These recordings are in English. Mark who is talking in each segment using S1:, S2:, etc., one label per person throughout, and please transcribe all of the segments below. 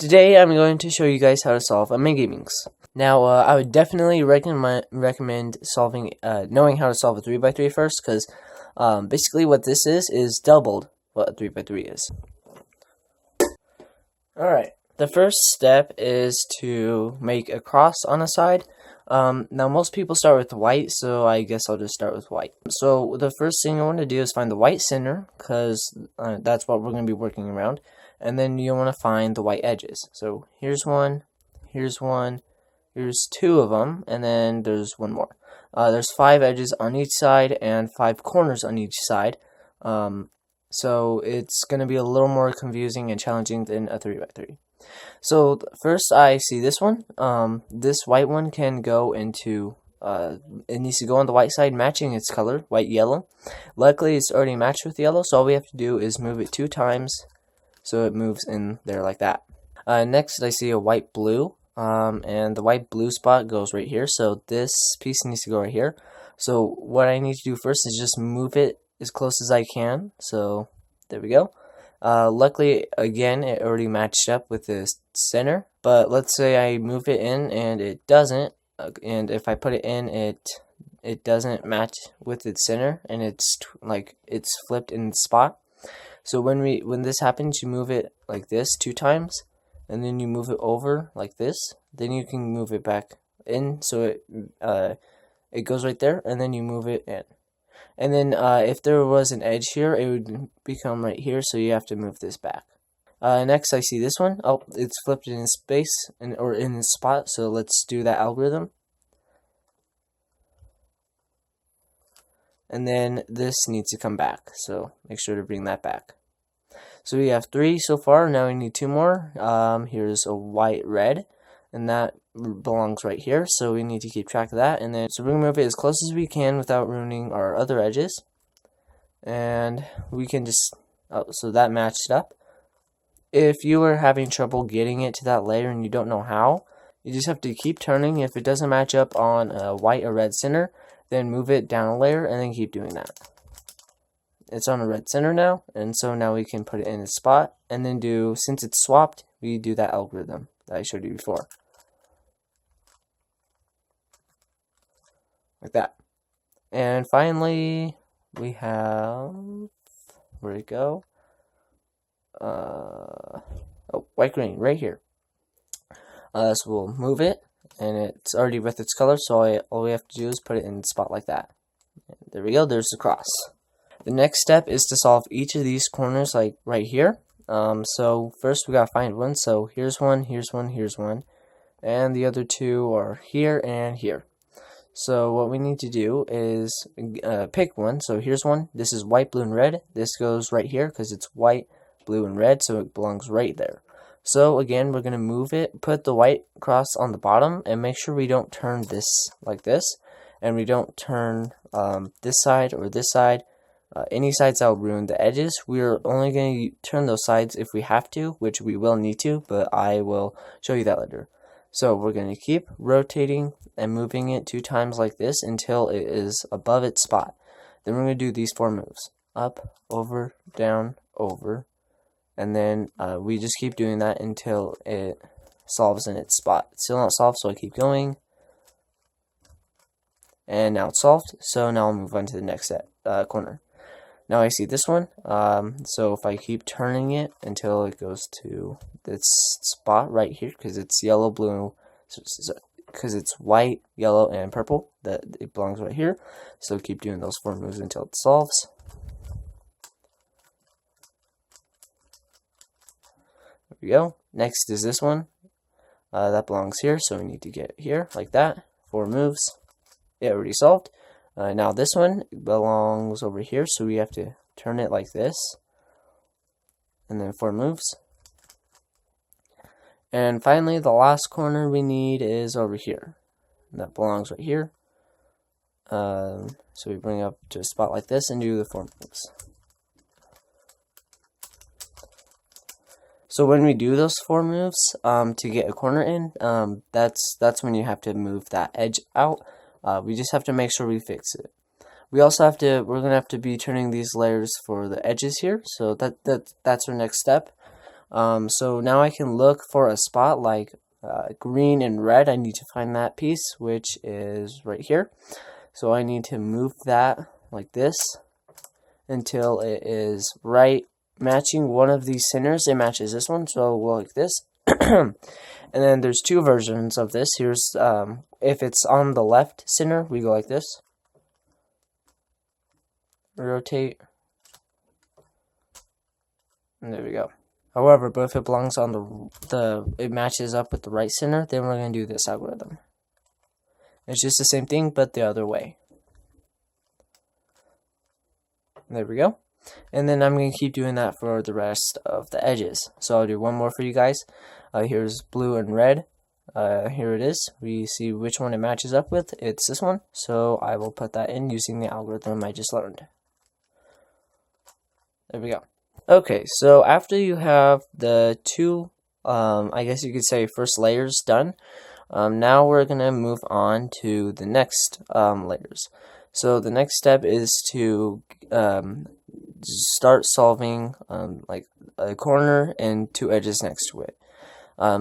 S1: Today I'm going to show you guys how to solve a Megaminx. Now, I would definitely recommend solving, knowing how to solve a 3x3 first, because basically what this is doubled what a 3x3 is. Alright, the first step is to make a cross on a side. Now most people start with white, so I guess I'll just start with white. So the first thing I want to do is find the white center, because that's what we're going to be working around. And then you want to find the white edges. So here's one, here's two of them, and then there's one more. There's 5 edges on each side and 5 corners on each side. So it's going to be a little more confusing and challenging than a 3x3. So first I see this one. This white one can go into, it needs to go on the white side matching its color, white, yellow. Luckily it's already matched with yellow, so all we have to do is move it 2 times so it moves in there like that. Next I see a white blue, and the white blue spot goes right here, so this piece needs to go right here. So what I need to do first is just move it as close as I can. So there we go. Luckily, again, it already matched up with the center, but let's say I move it in and it doesn't, and if I put it in, it doesn't match with its center, and it's flipped in the spot. So when this happens, you move it like this 2 times, and then you move it over like this. Then you can move it back in, so it goes right there, and then you move it in. And then if there was an edge here, it would become right here, so you have to move this back. Next, I see this one. Oh, it's flipped in space, or in the spot, so let's do that algorithm. And then this needs to come back, so make sure to bring that back. So we have 3 so far. Now we need 2 more. Here's a white red, and that belongs right here, so we need to keep track of that. And then so we're gonna move it as close as we can without ruining our other edges, and we can just so that matched up. If you are having trouble getting it to that layer and you don't know how, you just have to keep turning. If it doesn't match up on a white or red center, then move it down a layer and then keep doing that. It's on a red center now, and so now we can put it in its spot, and then since it's swapped, we do that algorithm that I showed you before. Like that. And finally, we have, where'd it go? Oh, white green, right here. So we'll move it, and it's already with its color, so all we have to do is put it in the spot like that. There we go, there's the cross. The next step is to solve each of these corners, like right here. So first we gotta find one. So here's one, here's one, here's one, and the other 2 are here and here. So what we need to do is pick one. So here's one. This is white, blue, and red. This goes right here because it's white, blue, and red, so it belongs right there. So again, we're gonna move it, put the white cross on the bottom, and make sure we don't turn this like this, and we don't turn this side or this side. Any sides that will ruin the edges. We're only going to turn those sides if we have to, which we will need to, but I will show you that later. So we're going to keep rotating and moving it 2 times like this until it is above its spot. Then we're going to do these 4 moves. Up, over, down, over. And then we just keep doing that until it solves in its spot. It's still not solved, so I keep going. And now it's solved, so now I'll move on to the next corner. Now I see this one, so if I keep turning it until it goes to this spot right here, because it's yellow, blue, because it's white, yellow, and purple, that it belongs right here. So keep doing those 4 moves until it solves. There we go. Next is this one. That belongs here, so we need to get it here, like that. 4 moves. It already solved. Now this one belongs over here, so we have to turn it like this, and then 4 moves. And finally, the last corner we need is over here. That belongs right here. So we bring it up to a spot like this and do the 4 moves. So when we do those 4 moves to get a corner in, that's when you have to move that edge out. We just have to make sure we fix it. We also have to, we're going to have to be turning these layers for the edges here, so that's our next step. So now I can look for a spot like green and red. I need to find that piece, which is right here. So I need to move that like this until it is right matching one of these centers. It matches this one, so we'll go like this. And then there's two versions of this. Here's if it's on the left center, we go like this. Rotate. And there we go. However, but if it belongs on it matches up with the right center, then we're going to do this algorithm. It's just the same thing, but the other way. There we go. And then I'm going to keep doing that for the rest of the edges. So I'll do one more for you guys. Here's blue and red. Here it is. We see which one it matches up with. It's this one. So I will put that in using the algorithm I just learned. There we go. Okay, so after you have the two, I guess you could say first layers done, now we're going to move on to the next layers. So the next step is to start solving like a corner and two edges next to it.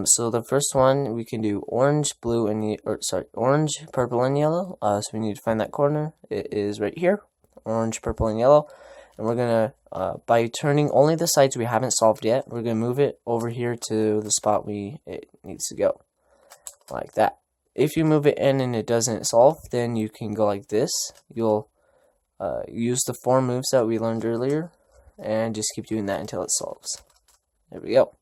S1: So the first one we can do orange, blue, and orange, purple, and yellow. So we need to find that corner. It is right here, orange, purple, and yellow. And we're gonna by turning only the sides we haven't solved yet, we're gonna move it over here to the spot it needs to go, like that. If you move it in and it doesn't solve, then you can go like this. You'll use the 4 moves that we learned earlier, and just keep doing that until it solves. There we go.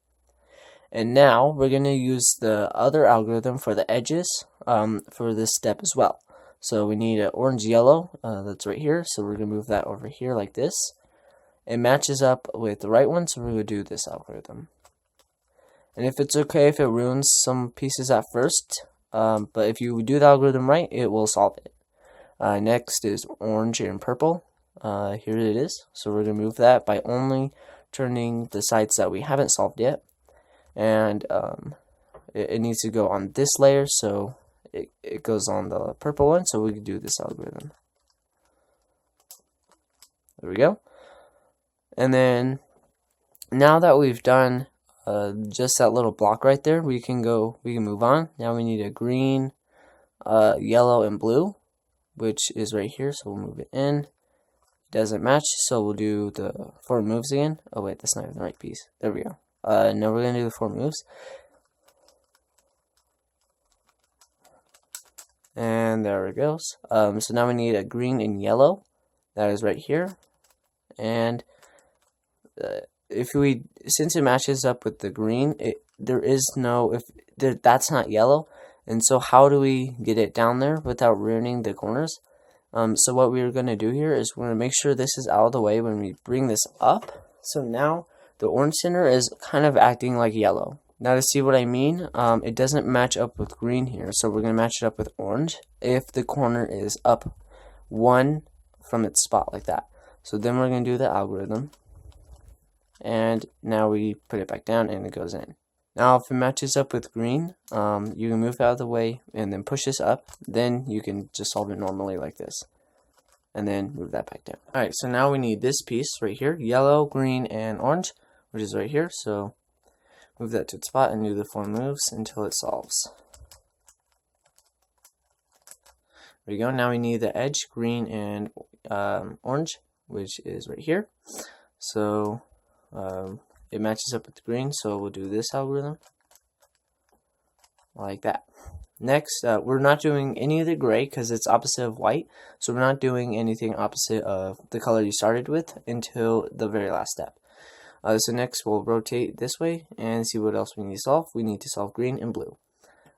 S1: And now we're going to use the other algorithm for the edges for this step as well. So we need an orange yellow, that's right here. So we're going to move that over here like this. It matches up with the right one, so we're going to do this algorithm. And if it's okay if it ruins some pieces at first, but if you do the algorithm right, it will solve it. Next is orange and purple. Here it is. So we're going to move that by only turning the sides that we haven't solved yet. And it needs to go on this layer, so it goes on the purple one, so we can do this algorithm. There we go. And then now that we've done just that little block right there, we can move on. Now we need a green, yellow, and blue, which is right here, so we'll move it in. It doesn't match, so we'll do the 4 moves again. Oh wait, that's not even the right piece. There we go. Now we're going to do the 4 moves. And there it goes. So now we need a green and yellow. That is right here. And since it matches up with the green, that's not yellow. And so how do we get it down there without ruining the corners? So what we're going to do here is we're going to make sure this is out of the way when we bring this up. So now the orange center is kind of acting like yellow. Now to see what I mean, it doesn't match up with green here, so we're going to match it up with orange if the corner is up 1 from its spot like that. So then we're going to do the algorithm, and now we put it back down and it goes in. Now if it matches up with green, you can move it out of the way and then push this up. Then you can just solve it normally like this. And then move that back down. Alright, so now we need this piece right here, yellow, green, and orange, which is right here. So move that to its spot and do the 4 moves until it solves. There we go. Now we need the edge, green and orange, which is right here. So it matches up with the green, so we'll do this algorithm like that. Next, we're not doing any of the gray because it's opposite of white, so we're not doing anything opposite of the color you started with until the very last step. So next we'll rotate this way and see what else we need to solve. We need to solve green and blue.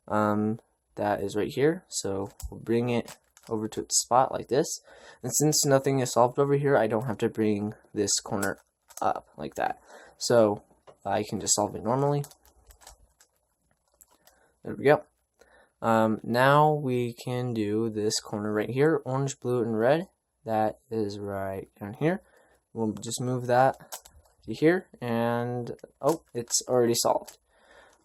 S1: That is right here, so we'll bring it over to its spot like this. And since nothing is solved over here, I don't have to bring this corner up like that. So I can just solve it normally. There we go. Now we can do this corner right here, orange, blue, and red. That is right down here. We'll just move that to here, and oh, it's already solved.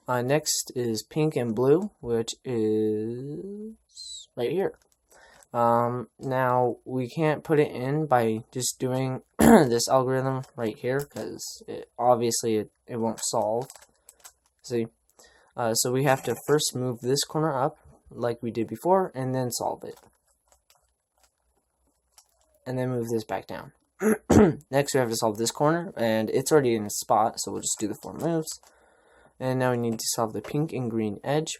S1: Next is pink and blue, which is right here. Now we can't put it in by just doing this algorithm right here because obviously it it won't solve. See? So we have to first move this corner up, like we did before, and then solve it. And then move this back down. Next we have to solve this corner, and it's already in a spot, so we'll just do the 4 moves. And now we need to solve the pink and green edge,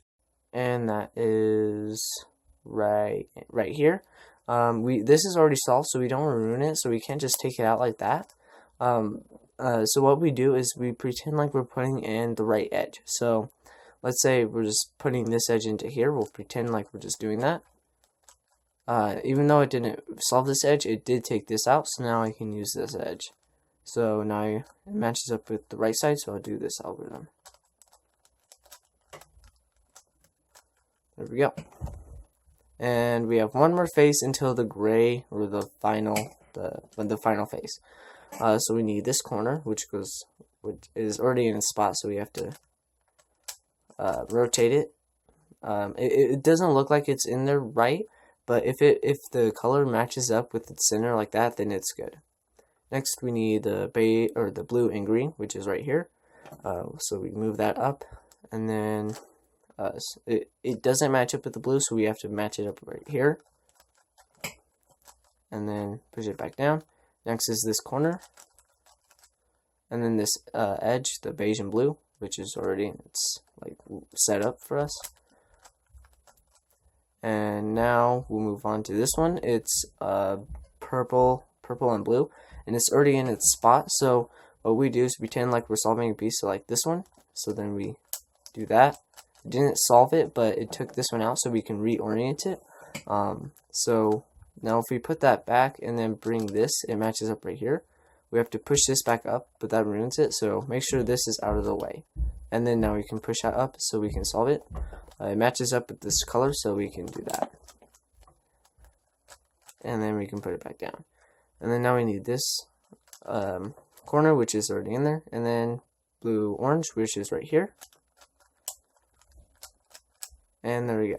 S1: and that is right here. This is already solved, so we don't want to ruin it, so we can't just take it out like that. So what we do is we pretend like we're putting in the right edge. So let's say we're just putting this edge into here. We'll pretend like we're just doing that. Even though it didn't solve this edge, it did take this out, so now I can use this edge. So now it matches up with the right side, so I'll do this algorithm. There we go. And we have one more face until the gray, or the final face. So we need this corner, which is already in a spot, so we have to rotate it. It doesn't look like it's in there right, but if the color matches up with its center like that, then it's good. Next, we need the blue and green, which is right here. So we move that up, and then it doesn't match up with the blue, so we have to match it up right here, and then push it back down. Next is this corner, and then this edge, the beige and blue, which is already like set up for us. And now we'll move on to this one. It's purple and blue, and it's already in its spot. So what we do is pretend like we're solving a piece, so like this one. So then we do that. It didn't solve it, but it took this one out, so we can reorient it. So now if we put that back and then bring this, it matches up right here. We have to push this back up, but that ruins it, so make sure this is out of the way. And then now we can push that up so we can solve it. It matches up with this color, so we can do that. And then we can put it back down. And then now we need this corner, which is already in there, and then blue-orange, which is right here. And there we go.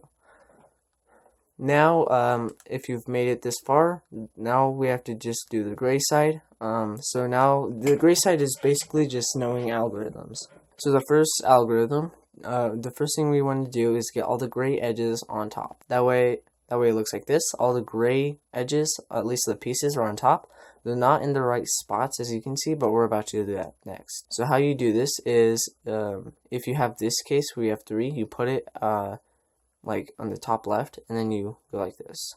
S1: Now, if you've made it this far, now we have to just do the gray side. So now the gray side is basically just knowing algorithms. So the first algorithm, the first thing we want to do is get all the gray edges on top. That way it looks like this. All the gray edges, at least the pieces, are on top. They're not in the right spots, as you can see, but we're about to do that next. So how you do this is, if you have this case where you have 3, you put it like on the top left, and then you go like this.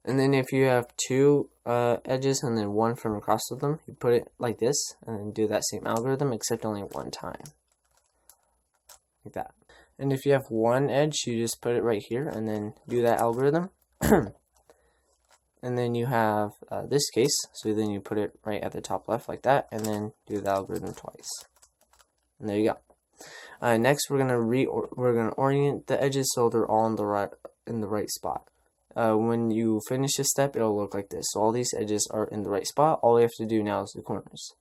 S1: And then if you have 2 edges and then 1 from across of them, you put it like this, and then do that same algorithm, except only 1 time. Like that. And if you have 1 edge, you just put it right here, and then do that algorithm. And then you have this case, so then you put it right at the top left like that, and then do the algorithm twice. And there you go. Next, we're gonna orient the edges so they're all in the right spot. When you finish this step, it'll look like this. So all these edges are in the right spot. All we have to do now is the corners.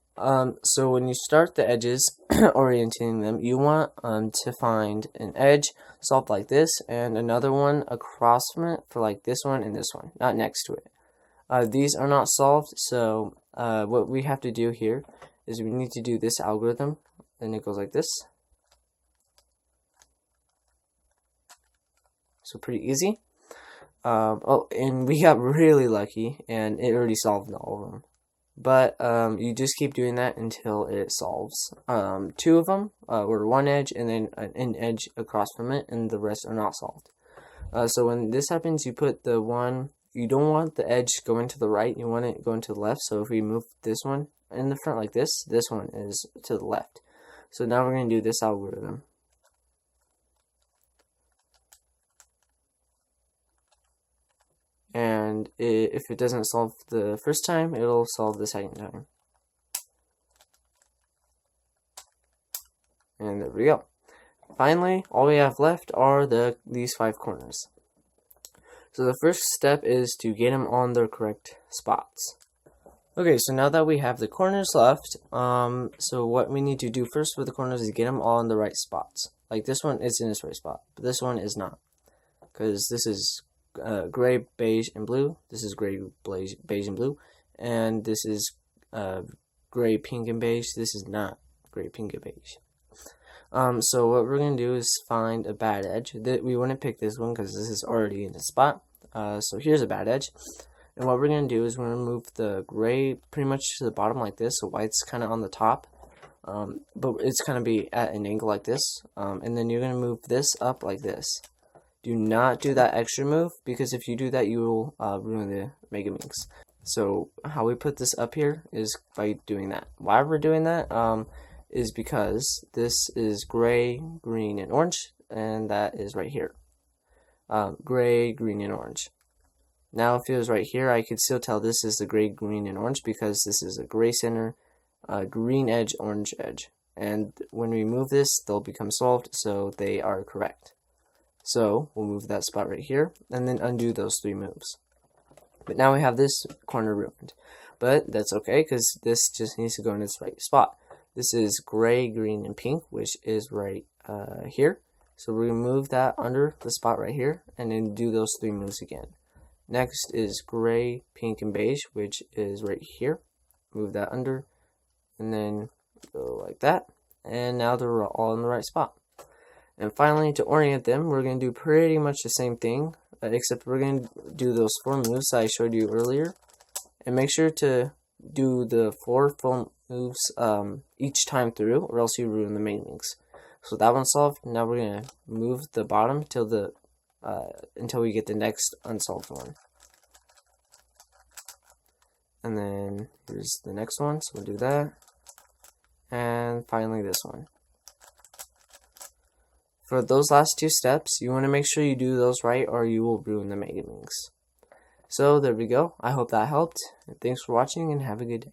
S1: So when you start the edges, orienting them, you want to find an edge solved like this, and another one across from it for like this one and this one, not next to it. These are not solved, so what we have to do here is we need to do this algorithm, and it goes like this. So pretty easy. Oh, and we got really lucky, and it already solved all of them. But you just keep doing that until it solves. 2 of them were 1 edge and then an edge across from it, and the rest are not solved. So when this happens, you put the one, you don't want the edge going to the right, you want it going to the left. So if we move this one in the front like this one is to the left. So now we're going to do this algorithm. And if it doesn't solve the first time, it'll solve the second time. And there we go. Finally, all we have left are these 5 corners. So the first step is to get them on their correct spots. Okay, so now that we have the corners left, so what we need to do first with the corners is get them all in the right spots. Like this one is in its right spot, but this one is not, because this is gray, beige, and blue. This is gray, beige, and blue. And this is gray, pink, and beige. This is not gray, pink, and beige. So what we're going to do is find a bad edge. We wouldn't pick this one because this is already in the spot. So here's a bad edge. And what we're going to do is we're going to move the gray pretty much to the bottom like this. So white's kind of on the top. But it's going to be at an angle like this. And then you're going to move this up like this. Do not do that extra move, because if you do that, you will ruin the Megaminx. So how we put this up here is by doing that. Why we're doing that is because this is gray, green, and orange, and that is right here. Gray, green, and orange. Now if it was right here, I could still tell this is the gray, green, and orange, because this is a gray center, green edge, orange edge. And when we move this, they'll become solved, so they are correct. So we'll move that spot right here, and then undo those 3 moves. But now we have this corner ruined. But that's okay, because this just needs to go in its right spot. This is gray, green, and pink, which is right here. So we're going to move that under the spot right here, and then do those 3 moves again. Next is gray, pink, and beige, which is right here. Move that under, and then go like that. And now they're all in the right spot. And finally, to orient them, we're going to do pretty much the same thing, except we're going to do those 4 moves I showed you earlier. And make sure to do the 4 full moves each time through, or else you ruin the Megaminx. So that one's solved. Now we're going to move the bottom till until we get the next unsolved one. And then here's the next one, so we'll do that. And finally this one. For those last 2 steps, you want to make sure you do those right, or you will ruin the Megaminx. So there we go. I hope that helped. And thanks for watching, and have a good day.